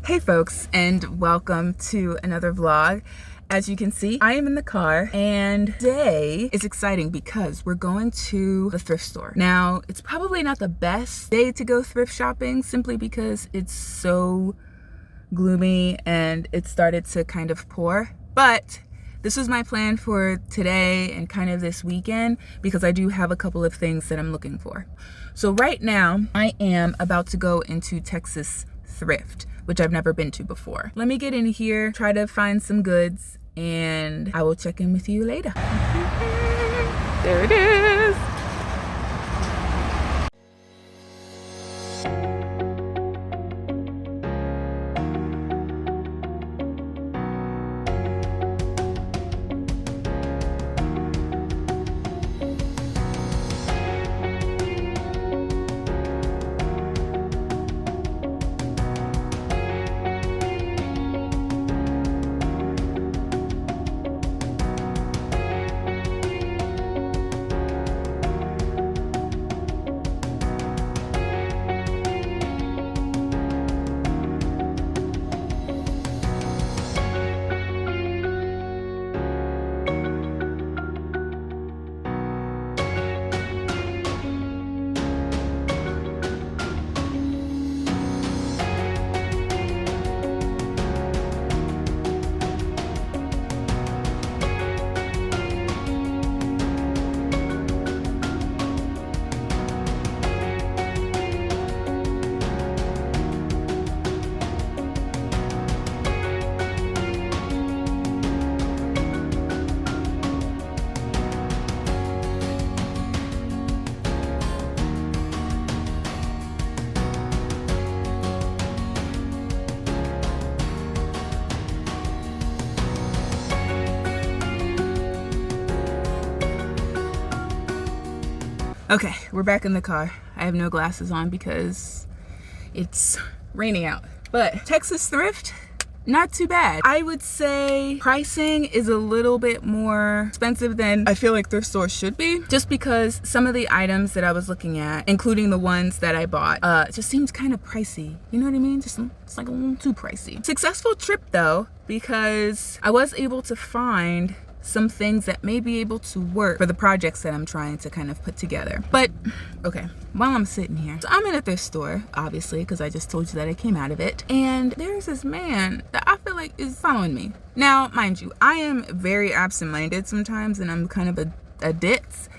Hey folks, and welcome to another vlog. As you can see, I am in the car, and today is exciting because we're going to the thrift store. Now, it's probably not the best day to go thrift shopping simply because it's so gloomy and it started to kind of pour, but this was my plan for today and kind of this weekend because I do have a couple of things that I'm looking for. So right now, I am about to go into Texas Thrift, which I've never been to before. Let me get in here, try to find some goods, and I will check in with you later. There it is. Okay, we're back in the car. I have no glasses on because it's raining out. But Texas Thrift, not too bad. I would say pricing is a little bit more expensive than I feel like thrift stores should be, just because some of the items that I was looking at, including the ones that I bought, just seems kind of pricey. You know what I mean? Just it's like a little too pricey. Successful trip though, because I was able to find some things that may be able to work for the projects that I'm trying to kind of put together. But okay, while I'm sitting here, so I'm in a thrift store, obviously, because I just told you that I came out of it, and there's this man that I feel like is following me. Now, mind you, I am very absent-minded sometimes, and I'm kind of a ditz.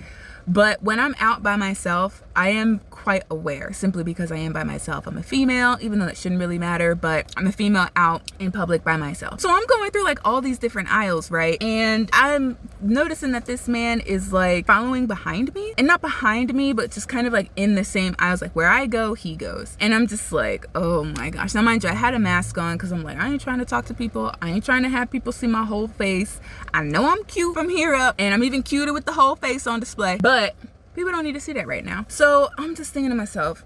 But when I'm out by myself, I am quite aware, simply because I am by myself. I'm a female, even though that shouldn't really matter, but I'm a female out in public by myself. So I'm going through like all these different aisles, right? And I'm noticing that this man is like following behind me, and not behind me, but just kind of like in the same aisles, like where I go, he goes. And I'm just like, oh my gosh. Now mind you, I had a mask on because I'm like, I ain't trying to talk to people. I ain't trying to have people see my whole face. I know I'm cute from here up, and I'm even cuter with the whole face on display, but people don't need to see that right now. So I'm just thinking to myself,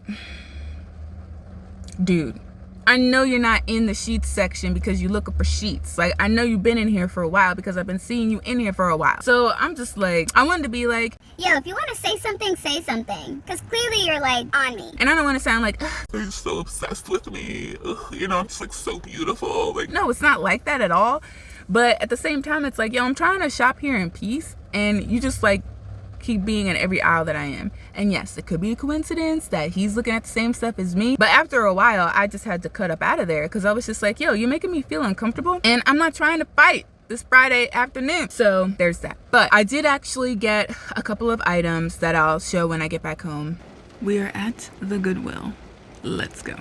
dude, I know you're not in the sheets section because you're looking for sheets. Like, I know you've been in here for a while because I've been seeing you in here for a while. So I'm just like, I wanted to be like, yo, if you want to say something, say something. Because clearly you're like on me. and I don't want to sound like, They're so obsessed with me. Ugh, you know, I'm just like so beautiful. Like, no, it's not like that at all. But at the same time, it's like, yo, I'm trying to shop here in peace, and you just like keep being in every aisle that I am. And yes, it could be a coincidence that he's looking at the same stuff as me, but after a while I just had to cut up out of there because I was just like, yo, you're making me feel uncomfortable, and I'm not trying to fight this Friday afternoon. So there's that. But I did actually get a couple of items that I'll show when I get back home. We are at the Goodwill. Let's go.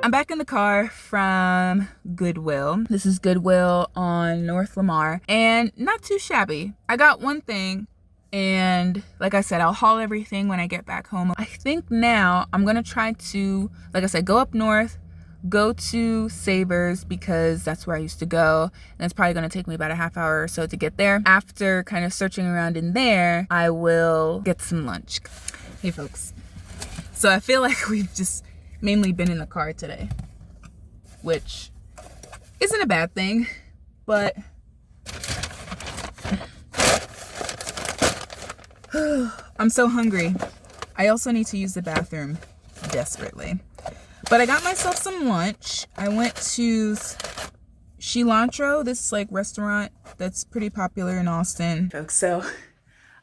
I'm back in the car from Goodwill. This is Goodwill on North Lamar, and not too shabby. I got one thing, and like I said, I'll haul everything when I get back home. I think now I'm gonna try to, like I said, go up north, go to Savers because that's where I used to go, and it's probably going to take me about a half hour or so to get there. After kind of searching around in there, I will get some lunch. Hey folks, so I feel like we've just mainly been in the car today, which isn't a bad thing, but I'm so hungry. I also need to use the bathroom desperately. But I got myself some lunch. I went to Cilantro, this like restaurant that's pretty popular in Austin. Folks, so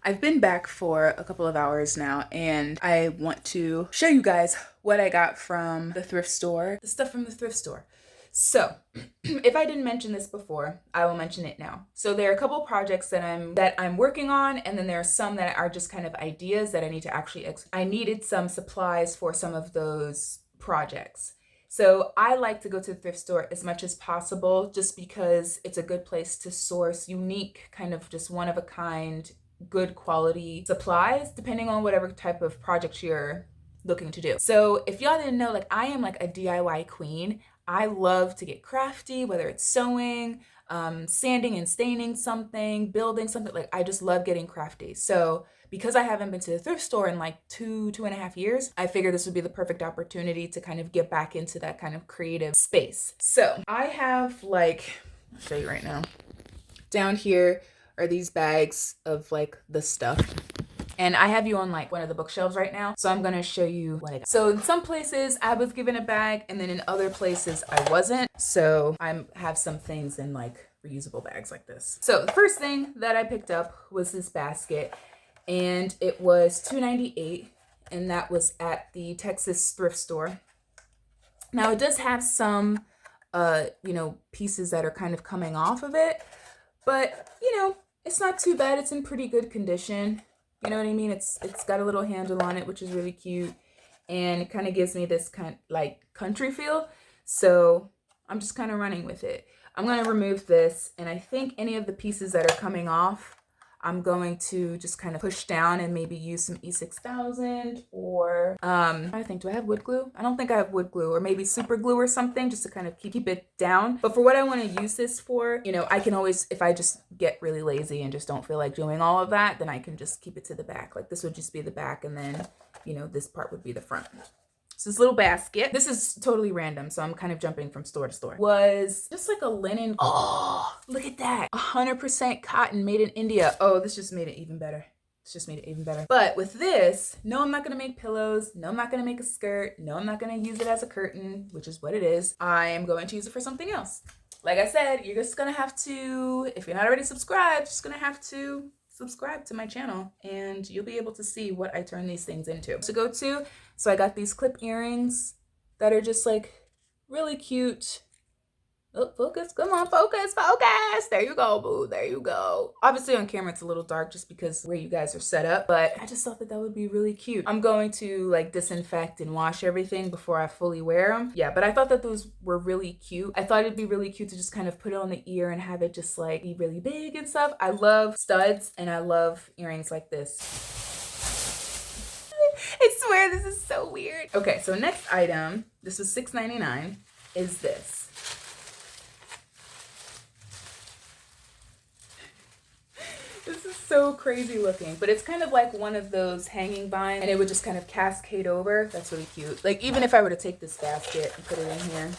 I've been back for a couple of hours now, and I want to show you guys what I got from the thrift store. The stuff from the thrift store. So, if I didn't mention this before, I will mention it now. So there are a couple projects that I'm working on, and then there are some that are just kind of ideas that I need to actually I needed some supplies for some of those projects. So I like to go to the thrift store as much as possible just because it's a good place to source unique, kind of just one of a kind, good quality supplies depending on whatever type of project you're looking to do. So if y'all didn't know, like I am like a DIY queen. I love to get crafty, whether it's sewing, sanding and staining something, building something. Like I just love getting crafty. So because I haven't been to the thrift store in like two and a half years, I figured this would be the perfect opportunity to kind of get back into that kind of creative space. So I have like, I'll show you right now. Down here are these bags of like the stuff. And I have you on like one of the bookshelves right now. So I'm gonna show you what I got. So in some places I was given a bag, and then in other places I wasn't. So I have some things in like reusable bags like this. So the first thing that I picked up was this basket, and it was $2.98, and that was at the Texas thrift store. Now it does have some pieces that are kind of coming off of it, but it's not too bad. It's in pretty good condition. You know what I mean? It's got a little handle on it, which is really cute, and it kind of gives me this kind of like country feel. So I'm just kind of running with it. I'm going to remove this, and I think any of the pieces that are coming off, I'm going to just kind of push down and maybe use some E6000 or I think, do I have wood glue? I don't think I have wood glue, or maybe super glue or something just to kind of keep it down. But for what I want to use this for, I can always, if I just get really lazy and just don't feel like doing all of that, then I can just keep it to the back. Like this would just be the back, and then, this part would be the front. So this little basket, this is totally random, so I'm kind of jumping from store to store, was just like a linen. Oh, look at that. 100% cotton, made in India. Oh, this just made it even better. It's just made it even better. But with this, no, I'm not going to make pillows. No, I'm not going to make a skirt. No, I'm not going to use it as a curtain, which is what it is. I am going to use it for something else. Like I said, you're just going to have to, if you're not already subscribed, just going to have to subscribe to my channel, and you'll be able to see what I turn these things into. So I got these clip earrings that are just like really cute. Oh, focus, come on, focus. There you go, boo, there you go. Obviously on camera it's a little dark just because where you guys are set up, but I just thought that would be really cute. I'm going to like disinfect and wash everything before I fully wear them. Yeah, but I thought that those were really cute. I thought it'd be really cute to just kind of put it on the ear and have it just like be really big and stuff. I love studs and I love earrings like this. I swear this is so weird. Okay, so next item, this was $6.99, is this. This is so crazy looking, but it's kind of like one of those hanging vines, and it would just kind of cascade over. That's really cute. Like even if I were to take this basket and put it in here,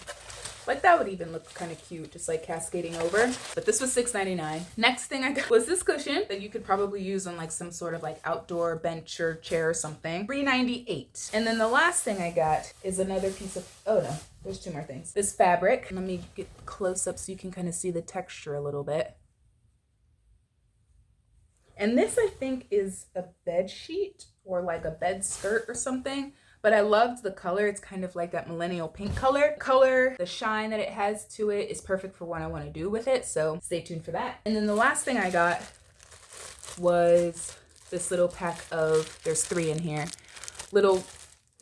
like that would even look kind of cute, just like cascading over. But this was $6.99. Next thing I got was this cushion that you could probably use on like some sort of like outdoor bench or chair or something. $3.98. And then the last thing I got is another piece of, oh no, there's two more things. This fabric. Let me get close up so you can kind of see the texture a little bit. And this I think is a bed sheet or like a bed skirt or something. But I loved the color. It's kind of like that millennial pink color. The shine that it has to it is perfect for what I want to do with it. So stay tuned for that. And then the last thing I got was this little pack of, there's 3 in here, little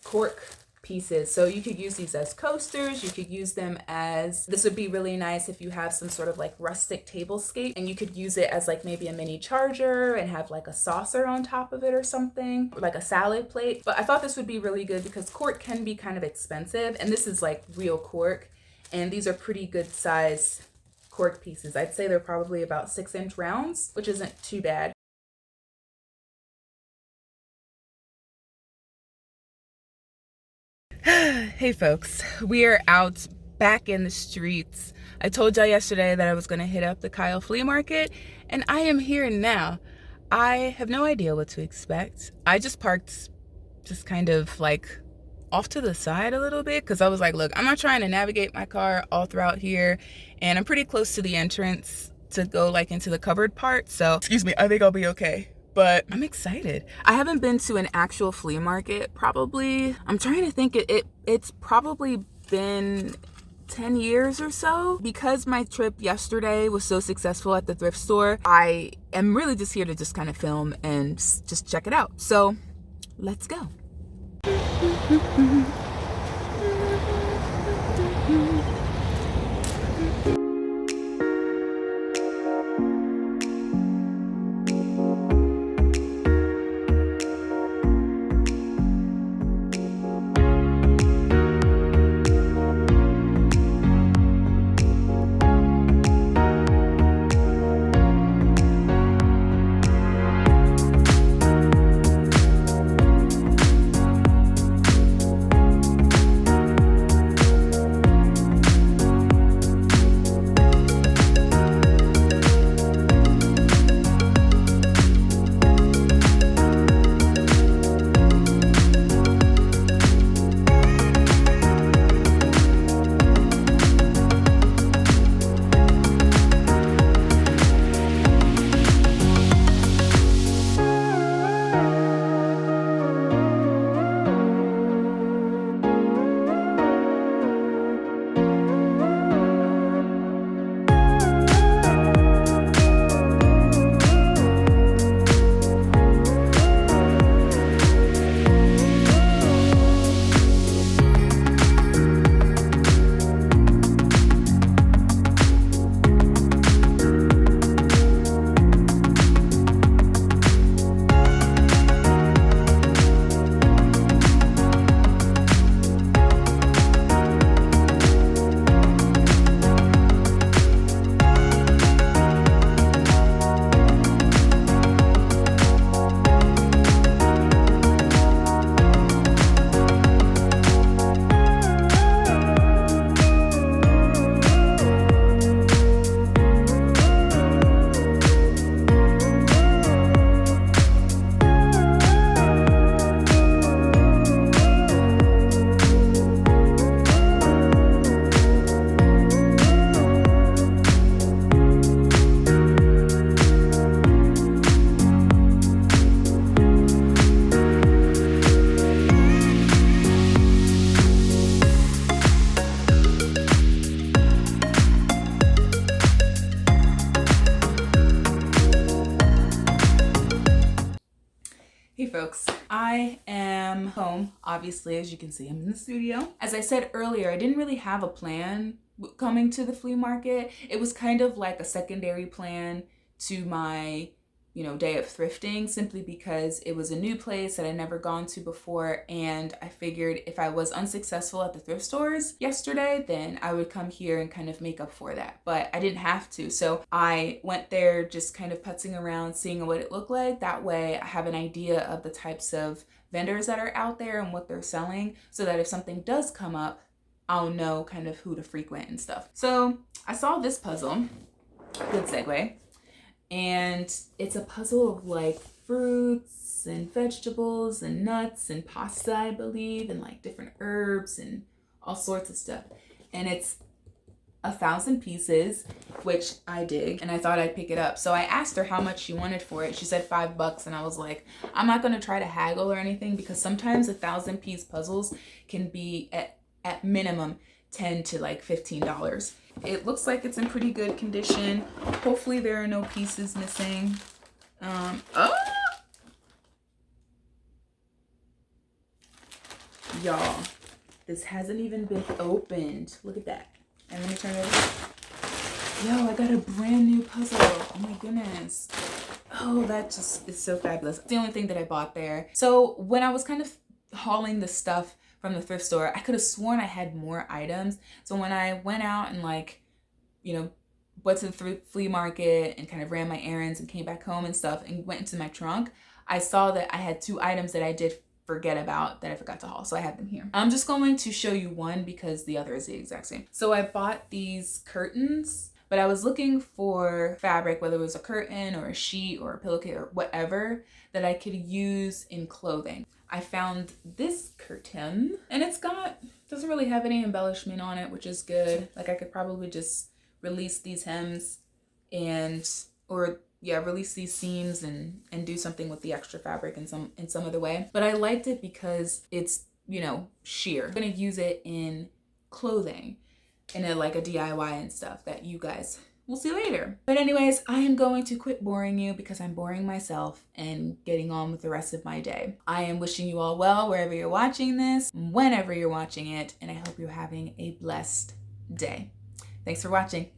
cork pieces. So you could use these as coasters. You could use them as, this would be really nice if you have some sort of like rustic tablescape, and you could use it as like maybe a mini charger and have like a saucer on top of it or something, like a salad plate. But I thought this would be really good because cork can be kind of expensive, and this is like real cork, and these are pretty good size cork pieces. I'd say they're probably about 6-inch rounds, which isn't too bad. Hey folks, we are out back in the streets. I told y'all yesterday that I was gonna hit up the Kyle flea market, and I am here now. I have no idea what to expect. I just parked just kind of like off to the side a little bit because I was like, look, I'm not trying to navigate my car all throughout here, and I'm pretty close to the entrance to go like into the covered part, so excuse me, I think I'll be okay. But I'm excited. I haven't been to an actual flea market probably, I'm trying to think, it's probably been 10 years or so. Because my trip yesterday was so successful at the thrift store, I am really just here to just kind of film and just check it out. So let's go. Hey folks, I am home. Obviously, as you can see, I'm in the studio. As I said earlier, I didn't really have a plan coming to the flea market. It was kind of like a secondary plan to my, day of thrifting, simply because it was a new place that I'd never gone to before, and I figured if I was unsuccessful at the thrift stores yesterday, then I would come here and kind of make up for that. But I didn't have to, so I went there just kind of putzing around, seeing what it looked like. That way I have an idea of the types of vendors that are out there and what they're selling, so that if something does come up, I'll know kind of who to frequent and stuff. So I saw this puzzle, good segue. And it's a puzzle of like fruits and vegetables and nuts and pasta, I believe, and like different herbs and all sorts of stuff. And it's 1,000 pieces, which I dig, and I thought I'd pick it up. So I asked her how much she wanted for it. She said $5, and I was like, I'm not gonna try to haggle or anything, because sometimes 1,000-piece puzzles can be at minimum $10 to like $15. It looks like it's in pretty good condition. Hopefully there are no pieces missing. Y'all, This hasn't even been opened. Look at that. And let me turn it over. Yo, I got a brand new puzzle. Oh my goodness. Oh, that just is so fabulous. It's the only thing that I bought there. So when I was kind of hauling the stuff from the thrift store, I could have sworn I had more items. So when I went out and like, you know, went to the flea market and kind of ran my errands and came back home and stuff and went into my trunk, I saw that I had 2 items that I did forget about that I forgot to haul. So I have them here. I'm just going to show you one because the other is the exact same. So I bought these curtains, but I was looking for fabric, whether it was a curtain or a sheet or a pillowcase or whatever, that I could use in clothing. I found this curtain and doesn't really have any embellishment on it, which is good. Like I could probably just release these hems release these seams and do something with the extra fabric in some other way. But I liked it because it's, you know, sheer. I'm gonna use it in clothing in like a DIY and stuff that you guys will see later. But anyways, I am going to quit boring you because I'm boring myself and getting on with the rest of my day. I am wishing you all well wherever you're watching this, whenever you're watching it, and I hope you're having a blessed day. Thanks for watching.